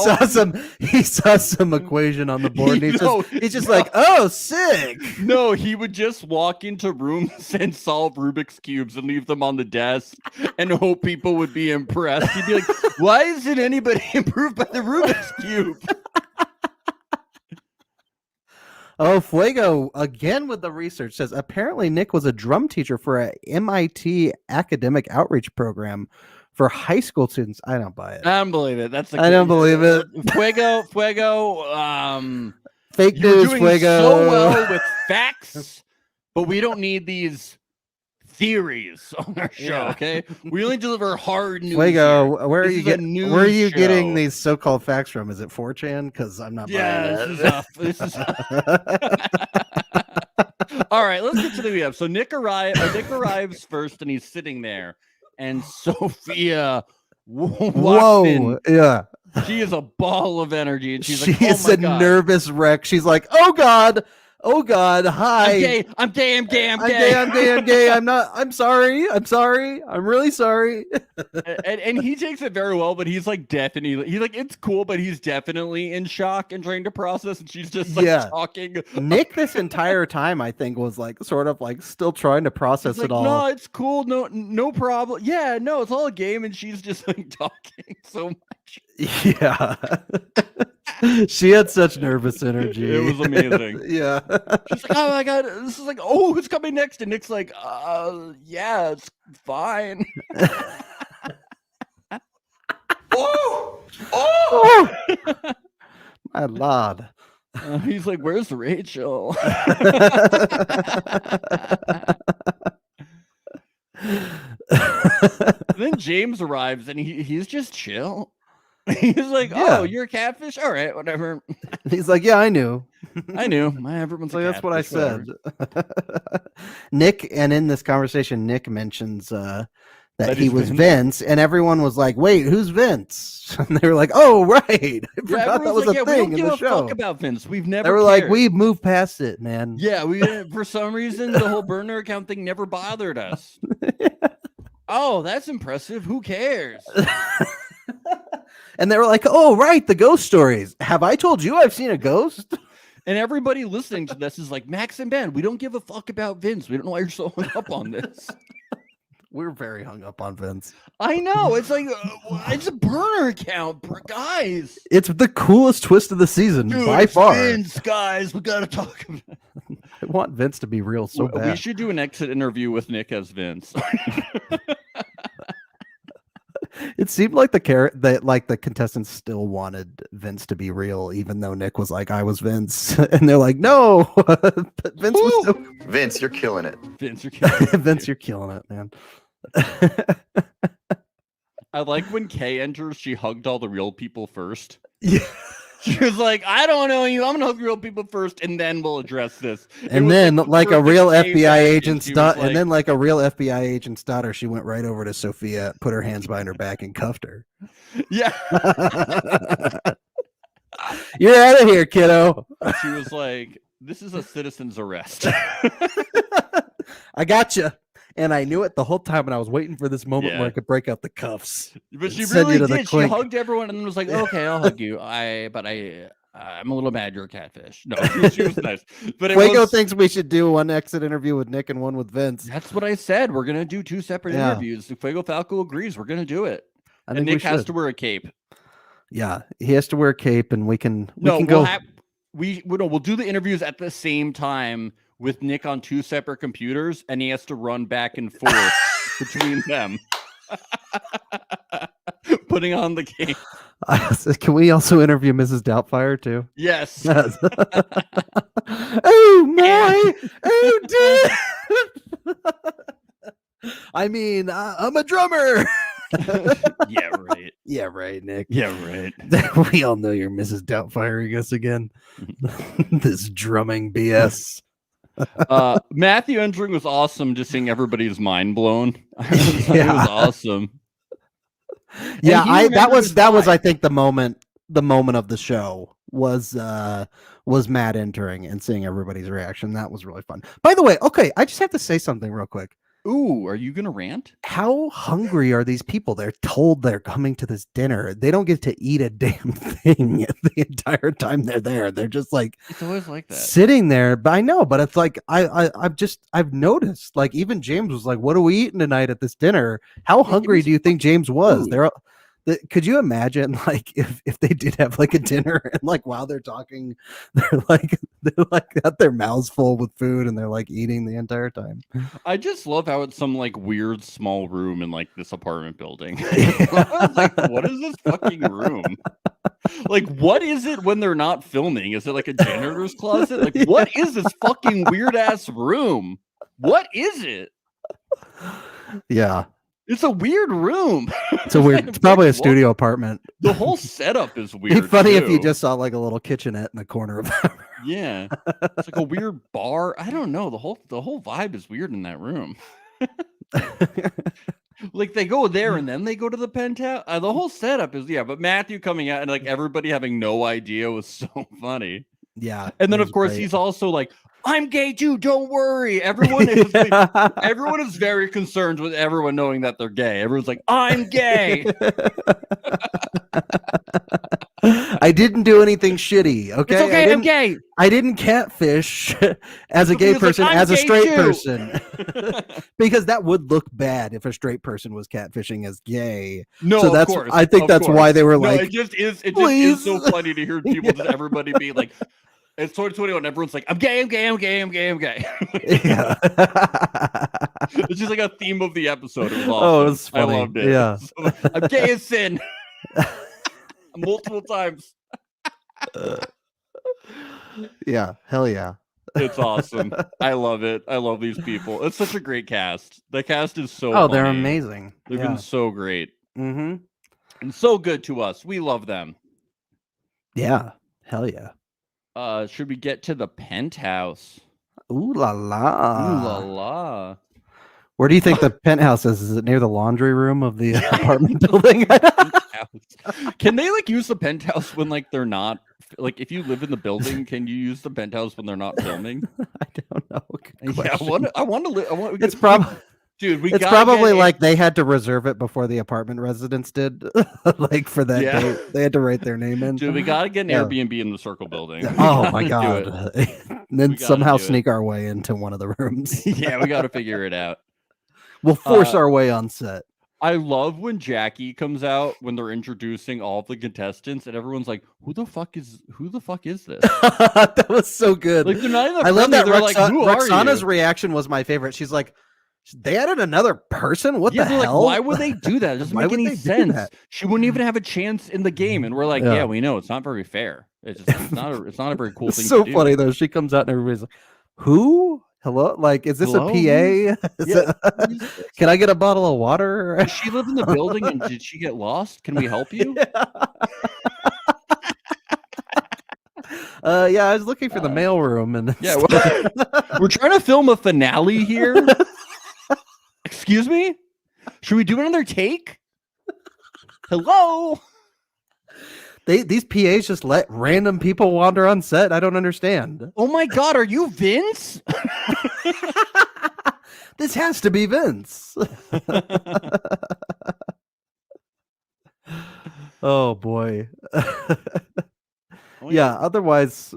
saw some equation on the board. And he's just like, oh, sick. No, he would just walk into rooms and solve Rubik's cubes and leave them on the desk and hope people would be impressed. He'd be like, why isn't anybody improved by the Rubik's cube? Oh, Fuego, again with the research, says apparently Nick was a drum teacher for a MIT academic outreach program for high school students. I don't buy it. I don't believe it. I don't believe it. Fuego. Fake You're news, doing Fuego. so well with facts, but we don't need these theories on our show. Okay, we only deliver hard news. Fuego, here. where are This you is a getting? news Where are you show. getting these so-called facts from? Is it 4chan? Because I'm not buying that. This is all right. Let's get to the episode. So Nick arrives first, and he's sitting there, and Sophia walks in. Yeah. She is a ball of energy, and she's She like, "Oh is my a God. nervous wreck. She's like, oh God, hi. I'm gay. I'm gay. I'm sorry. I'm really sorry. and he takes it very well, but he's like it's cool, but he's definitely in shock and trying to process, and she's just like talking. Nick this entire time, I think, was like sort of like still trying to process He's it like, all. No, it's cool. No problem. Yeah, no, it's all a game, and she's just like talking so much. Yeah. She had such nervous energy. It was amazing. Yeah. She's like, oh my God, this is like, oh, who's coming next? And Nick's like, yeah, it's fine. Oh, my lord. He's like, where's Rachel? Then James arrives and he's just chill. He's like, oh, you're a catfish? All right, whatever. He's like, yeah, I knew. Everyone's like, that's what I said. Nick, and in this conversation, Nick mentions that he was Vince, and everyone was like, wait, who's Vince? And they were like, oh, right. I forgot that was a thing in the show. We don't give a fuck about Vince. We've never They were cared. like, we've moved past it, man. Yeah, we for some reason, the whole burner account thing never bothered us. Oh, that's impressive. Who cares? And they were like, oh, right, the ghost stories. Have I told you I've seen a ghost? And everybody listening to this is like, Max and Ben, we don't give a fuck about Vince. We don't know why you're so hung up on this. We're very hung up on Vince. I know. It's like, it's a burner account, guys. It's the coolest twist of the season, Dude, by far. Vince, guys, we got to talk about it. I want Vince to be real so bad. We should do an exit interview with Nick as Vince. It seemed like the contestants still wanted Vince to be real, even though Nick was like, I was Vince. And they're like, no, but Vince was so... Vince, you're killing it. Vince, you're killing it. Vince, you're killing it, man. I like when Kay enters, she hugged all the real people first. Yeah. She was like, I don't know you. I'm going to hug real people first, and then we'll address this. And then, like a real FBI agent's daughter, like, and then like a real FBI agent's daughter, she went right over to Sophia, put her hands behind her back, and cuffed her. Yeah. You're out of here, kiddo. She was like, this is a citizen's arrest. I gotcha. And I knew it the whole time, and I was waiting for this moment where I could break out the cuffs. But she really did. She hugged everyone and then was like, okay, I'll hug you. I'm a little mad you're a catfish. No, she was nice. But Fuego thinks we should do one exit interview with Nick and one with Vince. That's what I said. We're going to do 2 separate interviews. If Fuego Falco agrees, we're going to do it. And Nick has to wear a cape. Yeah, he has to wear a cape, and we can we'll do the interviews at the same time with Nick on 2 separate computers, and he has to run back and forth between them. Putting on the cape. Can we also interview Mrs. Doubtfire too? Yes. Oh my! Oh, dude! I mean, I'm a drummer. Yeah, right. Yeah, right, Nick. Yeah, right. We all know you're Mrs. Doubtfire, I guess, again. This drumming BS. Matthew entering was awesome, just seeing everybody's mind blown. It was awesome. Yeah, that was I think the moment of the show was Matt entering and seeing everybody's reaction. That was really fun. By the way, okay, I just have to say something real quick. Ooh, are you gonna rant? How hungry are these people? They're told they're coming to this dinner. They don't get to eat a damn thing the entire time they're there. They're just like It's always like that. sitting there. But I know, but it's like I've noticed. Like even James was like, "What are we eating tonight at this dinner?" How hungry do you think James was? food. Could you imagine like if they did have like a dinner and like while they're talking, they're like got their mouths full with food and they're like eating the entire time. I just love how it's some like weird small room in like this apartment building. I was like, what is this fucking room? Like, what is it when they're not filming? Is it like a janitor's closet? Like, what is this fucking weird ass room? What is it? Yeah. It's a weird room. It's probably a studio apartment. The whole setup is weird. It'd be funny if you too. just saw like a little kitchenette in the corner of that room. Yeah. It's like a weird bar. I don't know. The whole vibe is weird in that room. Like they go there and then they go to the penthouse. The whole setup is but Matthew coming out and like everybody having no idea was so funny. Yeah. And then of course he's also like, I'm gay too, don't worry. Everyone is very concerned with everyone knowing that they're gay. Everyone's like, I'm gay. I didn't do anything shitty. Okay. It's okay, I'm gay. I didn't catfish as a gay person, like, as a straight too. person. Because that would look bad if a straight person was catfishing as gay. No, so that's of course. I think that's why they were like, it just is so funny to hear people just everybody be like, it's 2021. Everyone's like, I'm gay, I'm gay, I'm gay, I'm gay, I'm gay. Yeah. It's just like a theme of the episode. It was awesome. Oh, it's funny. I loved it. Yeah. So, I'm gay as sin. Multiple times. Yeah. Hell yeah. It's awesome. I love it. I love these people. It's such a great cast. The cast is so Oh, they're funny. amazing. They've been so great. Mm-hmm. And so good to us. We love them. Yeah. Hell yeah. Should we get to the penthouse? Ooh la la. Ooh la la. Where do you think the penthouse is? Is it near the laundry room of the apartment building? Can they like use the penthouse when like they're not like if you live in the building, can you use the penthouse when they're not filming? I don't know. Yeah, I want to live. It's probably dude. It's probably like they had to reserve it before the apartment residents did. Like for that day, they had to write their name in. Dude, we gotta get an Airbnb in the Circle building. Oh my god! And then somehow sneak our way into one of the rooms. Yeah, we gotta figure it out. We'll force our way on set. I love when Jackie comes out when they're introducing all of the contestants and everyone's like, who the fuck is this? That was so good. Like, they're not even I love that. They're like, who are Roxana's you? reaction was my favorite. She's like, they added another person? What the hell? Like, why would they do that? It doesn't make any sense. She wouldn't even have a chance in the game. And we're like, yeah, we know. It's not very fair. It's not a very cool thing to do. It's so funny, though. She comes out and everybody's like, who? Hello? Like, is this a PA? Can I get a bottle of water? Does she live in the building and did she get lost? Can we help you? Yeah, I was looking for the mailroom and we're trying to film a finale here. Excuse me? Should we do another take? Hello? These PAs just let random people wander on set. I don't understand. Oh my god, are you Vince? This has to be Vince. Oh boy. Yeah, otherwise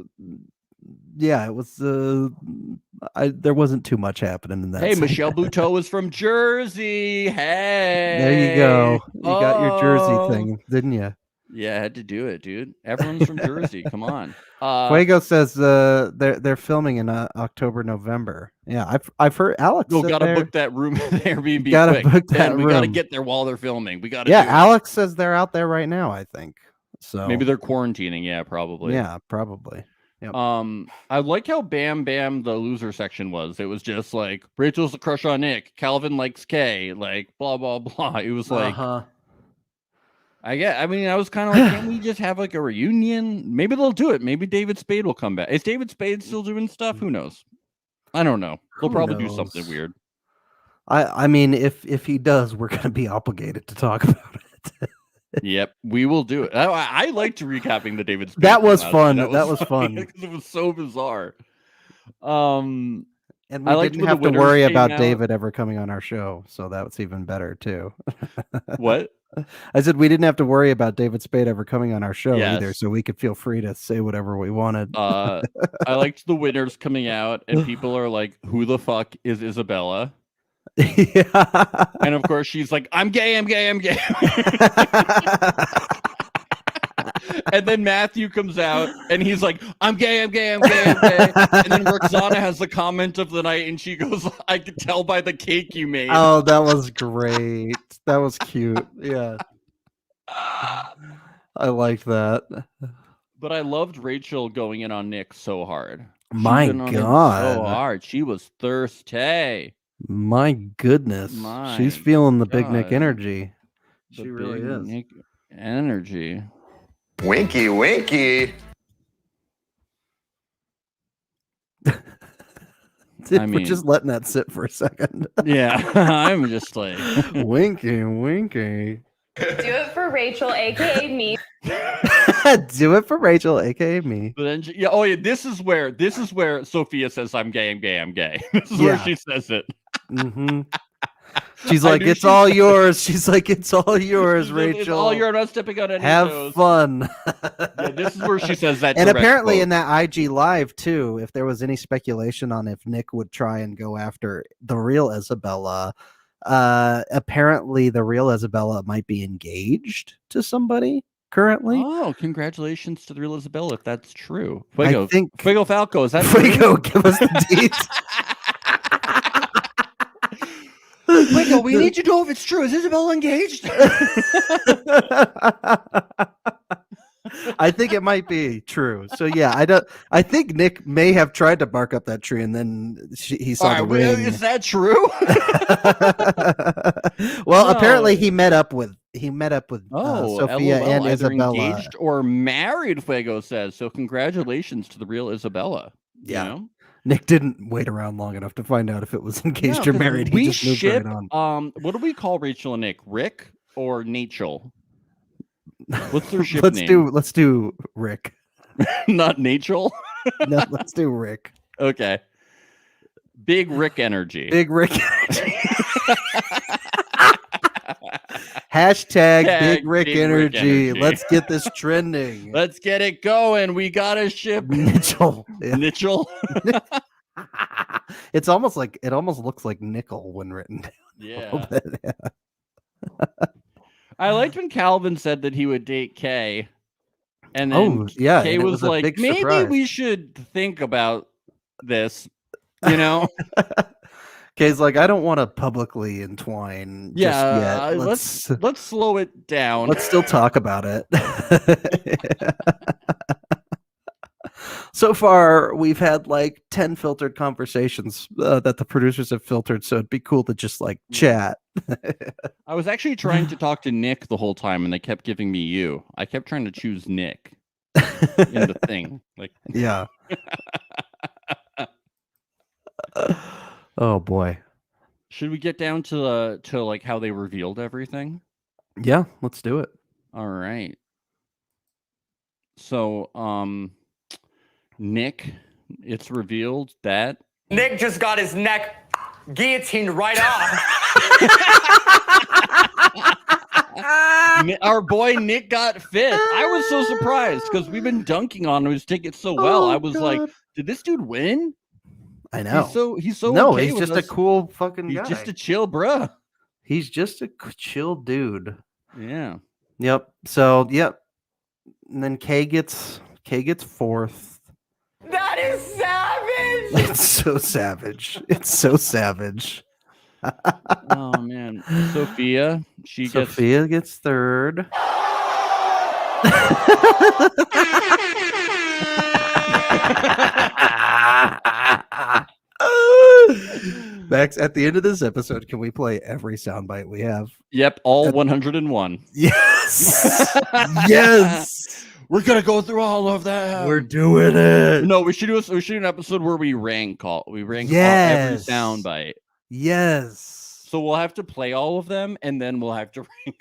it was there wasn't too much happening in that. Hey, Michelle Buteau is from Jersey. Hey. There you go. You got your Jersey thing, didn't you? Yeah, I had to do it, dude. Everyone's from Jersey. Come on. Fuego says they're filming in October, November. Yeah, I've heard Alex. Gotta book that room Airbnb. Gotta book that room. We gotta get there while they're filming. We gotta. Yeah, Alex says they're out there right now. I think so. Maybe they're quarantining. Yeah, probably. Yeah, probably. Yep. I like how Bam Bam the loser section was. It was just like Rachel's a crush on Nick. Calvin likes Kay. Like blah blah blah. It was like. I was kind of like, can't we just have like a reunion? Maybe they'll do it. Maybe David Spade will come back. Is David Spade still doing stuff? Who knows? I don't know. They'll probably do something weird. I mean, if he does, we're gonna be obligated to talk about it. Yep, we will do it. I liked recapping the David Spade. That was fun. That was fun because it was so bizarre. And we didn't have to worry about David ever coming on our show, so that's even better too. What? I said we didn't have to worry about David Spade ever coming on our show either, so we could feel free to say whatever we wanted. I liked the winners coming out, and people are like, "Who the fuck is Isabella?" Yeah. And of course, she's like, "I'm gay, I'm gay, I'm gay." And then Matthew comes out and he's like, "I'm gay, I'm gay, I'm gay, I'm gay." And then Roxana has the comment of the night and she goes, "I could tell by the cake you made." Oh, that was great. That was cute. Yeah. I liked that. But I loved Rachel going in on Nick so hard. My God. So hard. She was thirsty. My goodness. She's feeling the big Nick energy. She really is. Nick energy. Winky, winky. We're just letting that sit for a second. Yeah, I'm just like winky, winky. Do it for Rachel, aka me. Do it for Rachel, aka me. But then, this is where Sophia says, "I'm gay, I'm gay, I'm gay." This is where she says it. Mm-hmm. She's like, "It's all yours." She's like, "It's all yours, Rachel. It's all yours. I'm not stepping on any Have toes." fun. Yeah, this is where she says that. And apparently in that IG live too, if there was any speculation on if Nick would try and go after the real Isabella, apparently the real Isabella might be engaged to somebody currently. Oh, congratulations to the real Isabella if that's true. Fuego, I think Fuego Falco, is that Fuego? Give us the deeds. Fuego, we need to know if it's true. Is Isabella engaged? I think it might be true. So yeah, I think Nick may have tried to bark up that tree, and then he saw the ring. Is that true? Well, apparently he met up with Sophia and Isabella. Engaged or married, Fuego says. So congratulations to the real Isabella. Yeah. You know? Nick didn't wait around long enough to find out if it was engaged or married. He just moved right on. What do we call Rachel and Nick? Rick or Nachel? What's their ship let's name? Let's do Rick. Not Nachel? No, let's do Rick. Okay. Big Rick energy. Big Rick energy. Hashtag Big Rick energy. Let's get this trending. Let's get it going. We got a ship. Mitchell. Yeah. Mitchell. It almost looks like nickel when written down. Yeah. Yeah. I liked when Calvin said that he would date Kay. And then Kay was like, maybe we should think about this, you know? Kay's like, I don't want to publicly entwine just yet. Let's slow it down. Let's still talk about it. So far, we've had like 10 filtered conversations that the producers have filtered, so it'd be cool to just like chat. I was actually trying to talk to Nick the whole time, and they kept giving me you. I kept trying to choose Nick in the thing. Like, yeah. Oh boy. Should we get down to like how they revealed everything? Yeah, let's do it. All right. So, Nick, it's revealed that Nick just got his neck guillotined right off. Our boy Nick got fit. I was so surprised because we've been dunking on his ticket so well. I was like, did this dude win? I know. He's so no, okay he's just a cool fucking guy. He's just a chill bruh. He's just a chill dude. Yeah. Yep. So yep. And then Kay gets fourth. That is savage. It's so savage. It's so savage. Oh man. Sophia gets third. Max, at the end of this episode, can we play every soundbite we have? Yep, all 101. Yes. Yes. We're gonna go through all of that. We're doing it. No, we should do an episode where we rank every soundbite. Yes. So we'll have to play all of them, and then we'll have to rank.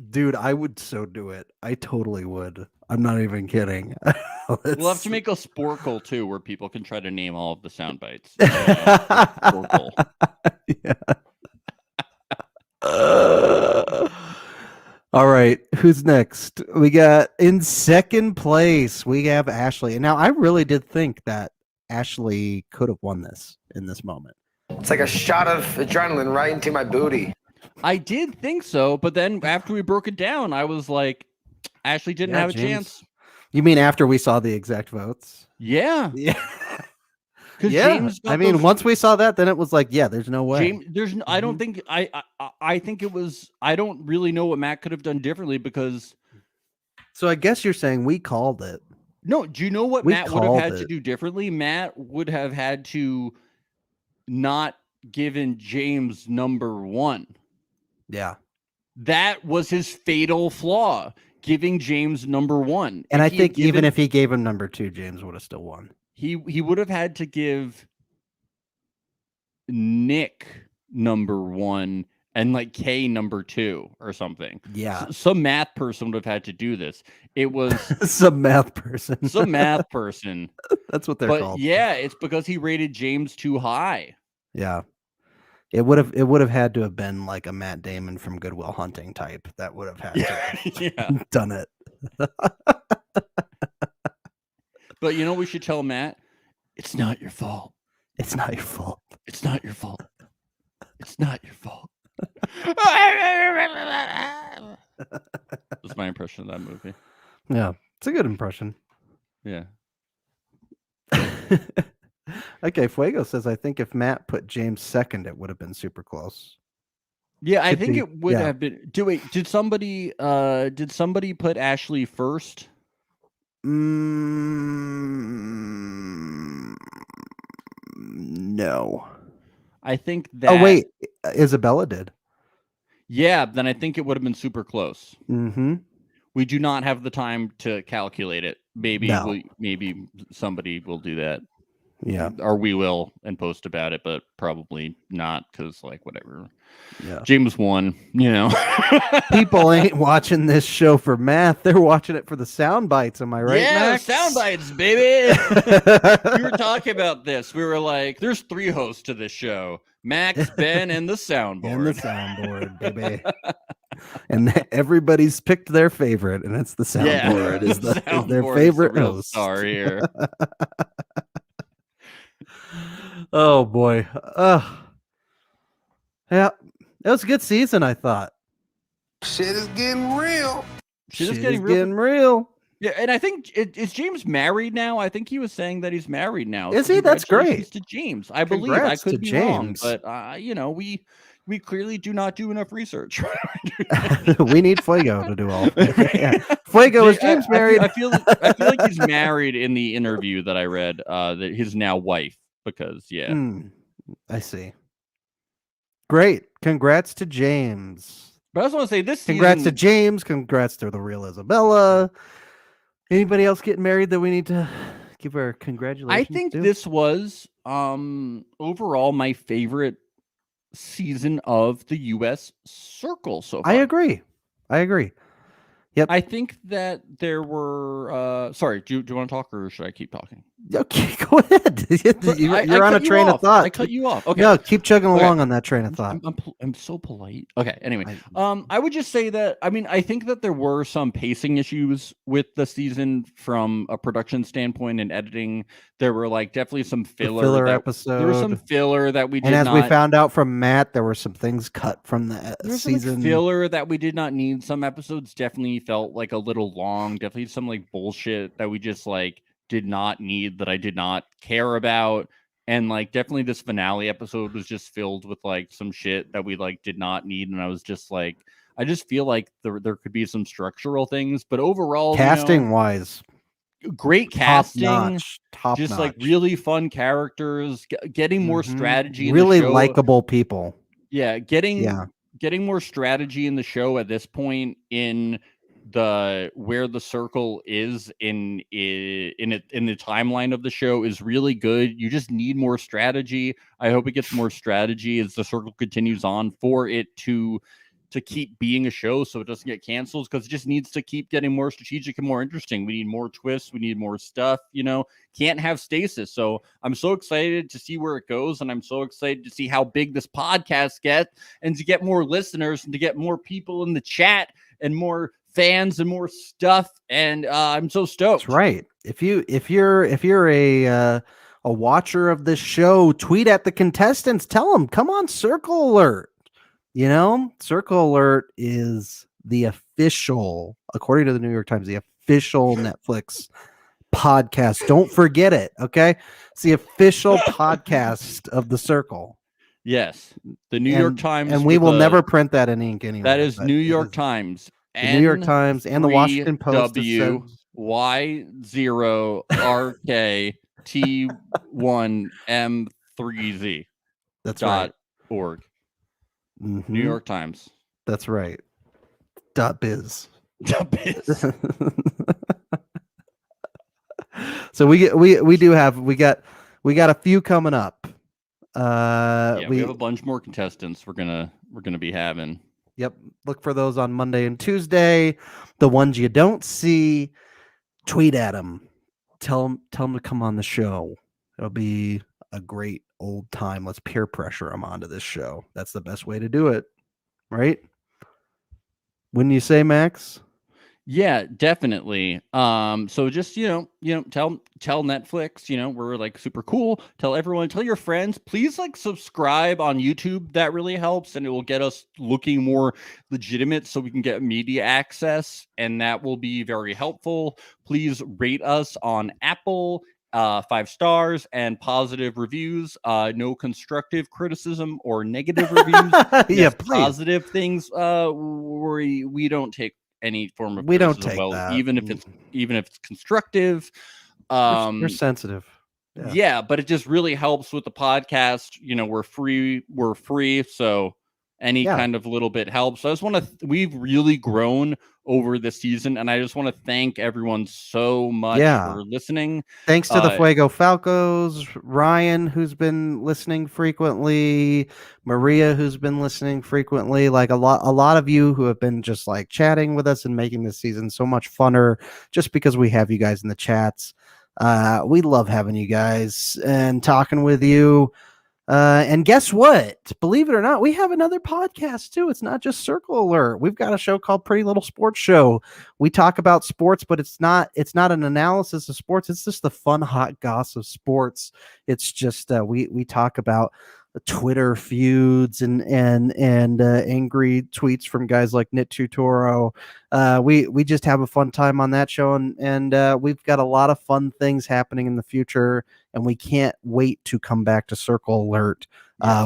Dude, I would so do it. I totally would. I'm not even kidding. We'll have to make a Sporkle too, where people can try to name all of the sound bites. Sporkle. Yeah. All right, who's next? We got in second place. We have Ashley. And now I really did think that Ashley could have won this in this moment. It's like a shot of adrenaline right into my booty. I did think so, but then after we broke it down, I was like, Ashley didn't have a chance. You mean after we saw the exact votes? Yeah. Yeah. Yeah. James I mean, once we saw that, then it was like, yeah, there's no way. James, I don't think I think it was. I don't really know what Matt could have done differently because. So I guess you're saying we called it. No, do you know what Matt would have had to do differently? Matt would have had to not given James number 1. Yeah. That was his fatal flaw, giving James number 1. And I think even if he gave him number 2, James would have still won. He would have had to give Nick number 1 and like K number 2 or something. Yeah. Some math person would have had to do this. It was some math person. Some math person. That's what they're called. Yeah, it's because he rated James too high. Yeah. It would have had to have been like a Matt Damon from Good Will Hunting type that would have had to have done it. But you know, we should tell Matt, it's not your fault. It's not your fault. It's not your fault. It's not your fault. That's my impression of that movie. Yeah, it's a good impression. Yeah. Okay, Fuego says, I think if Matt put James second, it would have been super close. Yeah, I think it would have been. Did somebody put Ashley first? No. I think that. Oh wait, Isabella did. Yeah, then I think it would have been super close. Mm-hmm. We do not have the time to calculate it. Maybe maybe somebody will do that. Yeah. Or we will and post about it, but probably not because like whatever. Yeah. James won, you know. People ain't watching this show for math. They're watching it for the sound bites. Am I right, Yeah, Max? sound bites, baby. We were talking about this. We were like, there's 3 hosts to this show. Max, Ben, and the soundboard. And the soundboard, baby. And everybody's picked their favorite, and it's the soundboard. Is their favorite host. Star here. Oh boy. Yeah. It was a good season, I thought. Shit is getting real. Shit is getting real. Yeah, and I think is James married now? I think he was saying that he's married now. Is he? That's great. To James, I believe. I Congrats could to be James. wrong, but you know, we clearly do not do enough research. We need Fuego to do all. Yeah. Fuego, is James married? I feel like he's married in the interview that I read. That his now wife, because I see. Great. Congrats to James. But I just want to say this. Congrats to James. Congrats to the real Isabella. Anybody else getting married that we need to give our congratulations? I think this was overall my favorite season of the U.S. Circle so far. I agree. Yep. I think that there were. Sorry, do you want to talk or should I keep talking? Okay, go ahead. You're on a train of thought. I cut you off. Okay. No, keep chugging along on that train of thought. I'm so polite. Okay. Anyway, I would just say that. I mean, I think that there were some pacing issues with the season from a production standpoint and editing. There were like definitely some filler episode. There was some filler that we did and as not. we found out from Matt, there were some things cut from the season. Some filler that we did not need. Some episodes definitely felt like a little long. Definitely some like bullshit that we just like did not need, that I did not care about. And like definitely this finale episode was just filled with like some shit that we like did not need. And I was just like, I just feel like there could be some structural things, but overall casting wise, great casting, top just notch. like really fun characters, getting more strategy in really the show. likable people. Yeah, getting more strategy in the show at this point in the where the circle is in the timeline of the show is really good. You just need more strategy. I hope it gets more strategy as the circle continues on for it to to keep being a show so it doesn't get canceled, because it just needs to keep getting more strategic and more interesting. We need more twists. We need more stuff, can't have stasis. So I'm so excited to see where it goes. And I'm so excited to see how big this podcast gets and to get more listeners and to get more people in the chat and more fans and more stuff. And I'm so stoked. That's right. If you're a watcher of this show, tweet at the contestants, tell them, come on Circle Alert. Circle Alert is the official, according to the New York Times, the official Netflix podcast. Don't forget it. Okay. It's the official podcast of the Circle. Yes. The New York Times. And we will never print that in ink anymore. That is New York Times. The New York Times and the Washington Post. WY0RKT1M3Z. That's right. .org. Mm-hmm. New York Times. That's right. .biz. .biz. So we got a few coming up. We have a bunch more contestants we're gonna be having. Yep. Look for those on Monday and Tuesday. The ones you don't see, tweet at them. Tell them to come on the show. It'll be a great old time. Let's peer pressure them onto this show. That's the best way to do it, right? Wouldn't you say, Max? Yeah, definitely. So just tell Netflix, we're like super cool. Tell everyone, tell your friends. Please subscribe on YouTube. That really helps, and it will get us looking more legitimate, so we can get media access, and that will be very helpful. Please rate us on Apple. 5 stars and positive reviews. No constructive criticism or negative reviews. Please. Positive things. We don't take any form of we don't criticism take that. even if it's constructive. You're sensitive. Yeah, but it just really helps with the podcast. We're free, so any kind of little bit helps. So I just we've really grown over the season, and I just want to thank everyone so much for listening. Thanks to the Fuego Falcos, Ryan, who's been listening frequently, Maria, who's been listening frequently, a lot of you who have been just chatting with us and making this season so much funner just because we have you guys in the chats. We love having you guys and talking with you. And guess what? Believe it or not, we have another podcast too. It's not just Circle Alert. We've got a show called Pretty Little Sports Show. We talk about sports, but it's not an analysis of sports. It's just the fun, hot goss of sports. It's just we talk about the Twitter feuds and angry tweets from guys like Nit Tutoro. We just have a fun time on that show, and we've got a lot of fun things happening in the future, and we can't wait to come back to Circle Alert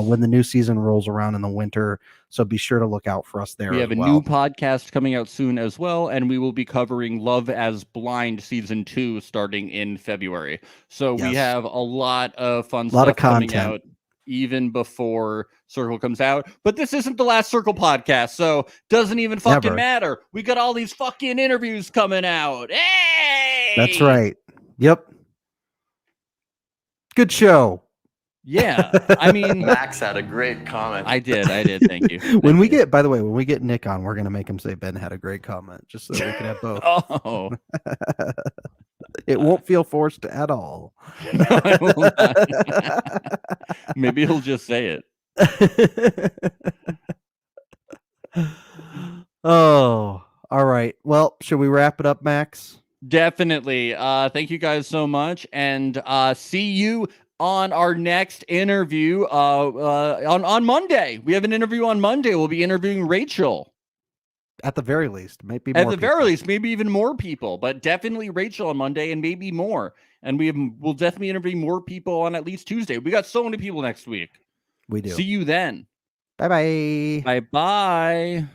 when the new season rolls around in the winter. So be sure to look out for us there. We have a new podcast coming out soon as well, and we will be covering Love as Blind Season 2 starting in February. So we have a lot of fun stuff coming out even before Circle comes out. But this isn't the last Circle podcast, so doesn't even fucking matter. We got all these fucking interviews coming out. Hey! That's right. Yep. Good show. Yeah. I mean, Max had a great comment. I did. Thank you. When we get Nick on, we're going to make him say Ben had a great comment just so we can have both. Oh. It won't feel forced at all. No, I will not. Maybe he'll just say it. Oh, all right. Well, should we wrap it up, Max? Definitely. Thank you guys so much, and see you on our next interview on Monday. We have an interview on Monday. We'll be interviewing Rachel. At the very least, maybe more. At the very least, maybe even more people, but definitely Rachel on Monday and maybe more. And we'll definitely interview more people on at least Tuesday. We got so many people next week. We do. See you then. Bye-bye. Bye-bye.